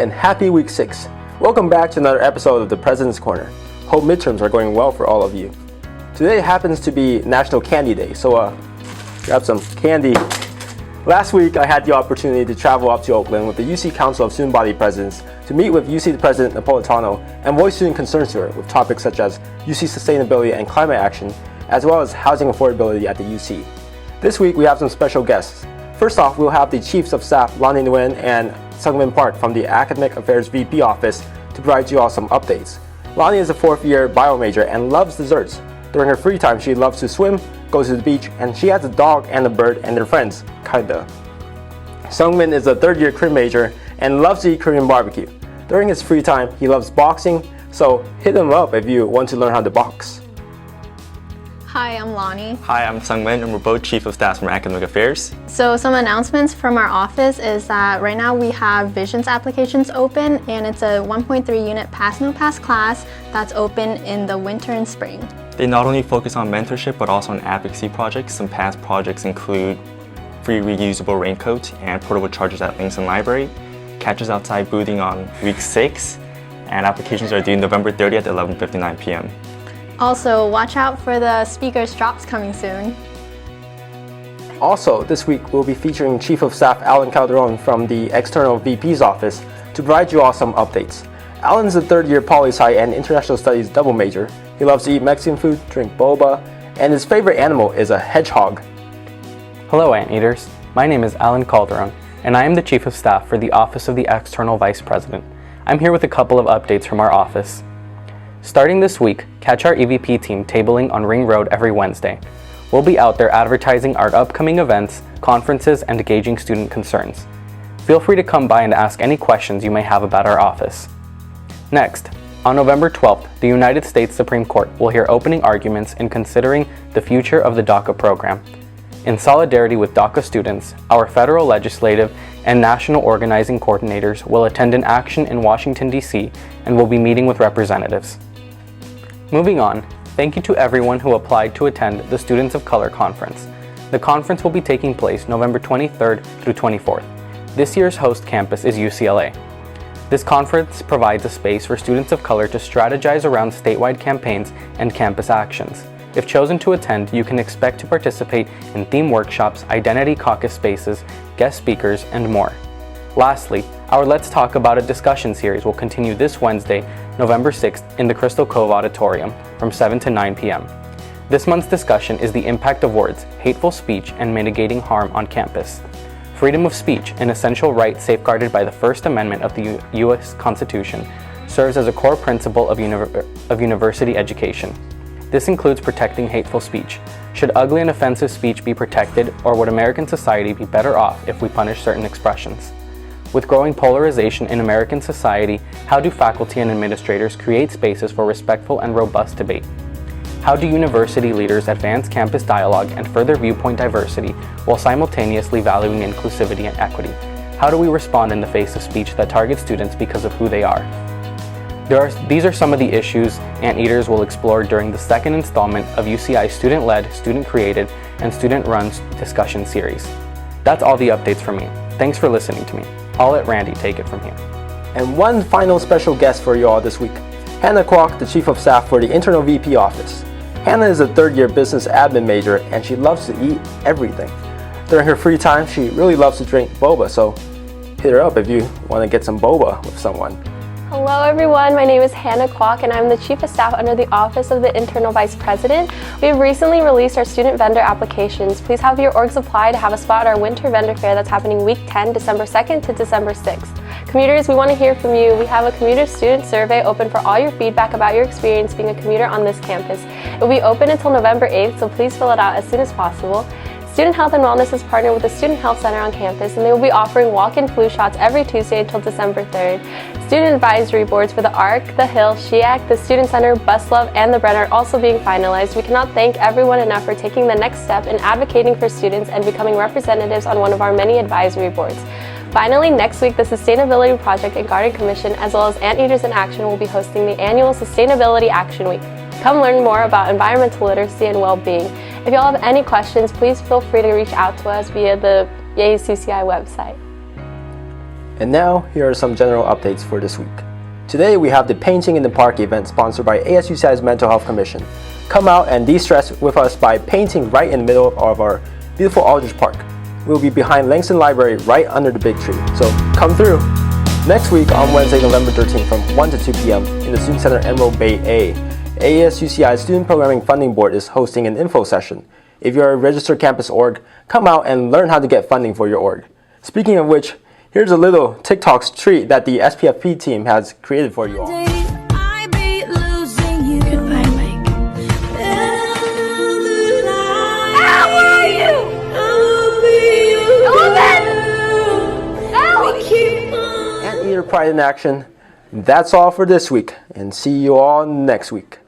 and happy week 6. Welcome back to another episode of the President's Corner. Hope midterms are going well for all of you. Today happens to be National Candy Day, so grab some candy. Last week I had the opportunity to travel up to Oakland with the UC Council of Student Body Presidents to meet with UC President Napolitano and voice student concerns to her with topics such as UC sustainability and climate action, as well as housing affordability at the UC. This week we have some special guests. First off, we'll have the Chiefs of Staff Lonnie Nguyen and Sungmin Park from the Academic Affairs VP office to provide you all some updates. Lonnie is a 4th-year bio major and loves desserts. During her free time, she loves to swim, go to the beach, and she has a dog and a bird and their friends, kinda. Sungmin is a 3rd-year crim major and loves to eat Korean barbecue. During his free time, he loves boxing, so hit him up if you want to learn how to box. Hi, I'm Lonnie. Hi, I'm Sungmin, and we're both Chief of Staff from Academic Affairs. So some announcements from our office is that right now we have Visions applications open, and it's a 1.3 unit pass-no-pass class that's open in the winter and spring. They not only focus on mentorship, but also on advocacy projects. Some past projects include free reusable raincoats and portable chargers at Langston Library, catches outside boothing on week 6, and applications are due November 30th at 11:59 p.m. Also, watch out for the speakers drops coming soon. Also, this week we'll be featuring Chief of Staff Alan Calderon from the External VP's office to provide you all some updates. Alan's a 3rd-year poli-sci and international studies double major. He loves to eat Mexican food, drink boba, and his favorite animal is a hedgehog. Hello, Anteaters. My name is Alan Calderon, and I am the Chief of Staff for the Office of the External Vice President. I'm here with a couple of updates from our office. Starting this week, catch our EVP team tabling on Ring Road every Wednesday. We'll be out there advertising our upcoming events, conferences, and engaging student concerns. Feel free to come by and ask any questions you may have about our office. Next, on November 12th, the United States Supreme Court will hear opening arguments in considering the future of the DACA program. In solidarity with DACA students, our federal legislative and national organizing coordinators will attend an action in Washington, D.C. and will be meeting with representatives. Moving on, thank you to everyone who applied to attend the Students of Color Conference. The conference will be taking place November 23rd through 24th. This year's host campus is UCLA. This conference provides a space for students of color to strategize around statewide campaigns and campus actions. If chosen to attend, you can expect to participate in theme workshops, identity caucus spaces, guest speakers, and more. Lastly, our Let's Talk About It discussion series will continue this Wednesday, November 6th in the Crystal Cove Auditorium from 7 to 9 p.m. This month's discussion is the impact of words, hateful speech, and mitigating harm on campus. Freedom of speech, an essential right safeguarded by the First Amendment of the U.S. Constitution, serves as a core principle of university education. This includes protecting hateful speech. Should ugly and offensive speech be protected, or would American society be better off if we punish certain expressions? With growing polarization in American society, how do faculty and administrators create spaces for respectful and robust debate? How do university leaders advance campus dialogue and further viewpoint diversity while simultaneously valuing inclusivity and equity? How do we respond in the face of speech that targets students because of who they are? These are some of the issues Anteaters will explore during the 2nd installment of UCI's student-led, student-created, and student-run discussion series. That's all the updates from me. Thanks for listening to me. I'll let Randy take it from here. And one final special guest for you all this week, Hannah Kwok, the Chief of Staff for the Internal VP office. Hannah is a 3rd-year business admin major and she loves to eat everything. During her free time, she really loves to drink boba, so hit her up if you want to get some boba with someone. Hello everyone, my name is Hannah Kwok and I'm the Chief of Staff under the Office of the Internal Vice President. We have recently released our student vendor applications. Please have your orgs apply to have a spot at our winter vendor fair that's happening week 10, December 2nd to December 6th. Commuters, we want to hear from you. We have a commuter student survey open for all your feedback about your experience being a commuter on this campus. It will be open until November 8th, so please fill it out as soon as possible. Student Health and Wellness is partnered with the Student Health Center on campus, and they will be offering walk-in flu shots every Tuesday until December 3rd. Student advisory boards for the ARC, the Hill, SHIAC, the Student Center, Bus Love, and the Brenner are also being finalized. We cannot thank everyone enough for taking the next step in advocating for students and becoming representatives on one of our many advisory boards. Finally, next week, the Sustainability Project and Garden Commission, as well as Anteaters in Action, will be hosting the annual Sustainability Action Week. Come learn more about environmental literacy and well-being. If y'all have any questions, please feel free to reach out to us via the ASUCI website. And now, here are some general updates for this week. Today we have the Painting in the Park event sponsored by ASUCI's Mental Health Commission. Come out and de-stress with us by painting right in the middle of our beautiful Aldrich Park. We'll be behind Langston Library right under the big tree, so come through! Next week on Wednesday, November 13th from 1 to 2 p.m. in the Student Center Emerald Bay A, ASUCI Student Programming Funding Board is hosting an info session. If you're a registered campus org, come out and learn how to get funding for your org. Speaking of which, here's a little TikTok treat that the SPFP team has created for you all. Goodbye, Mike. Al, where are you? Anteater Pride in Action. That's all for this week, and see you all next week.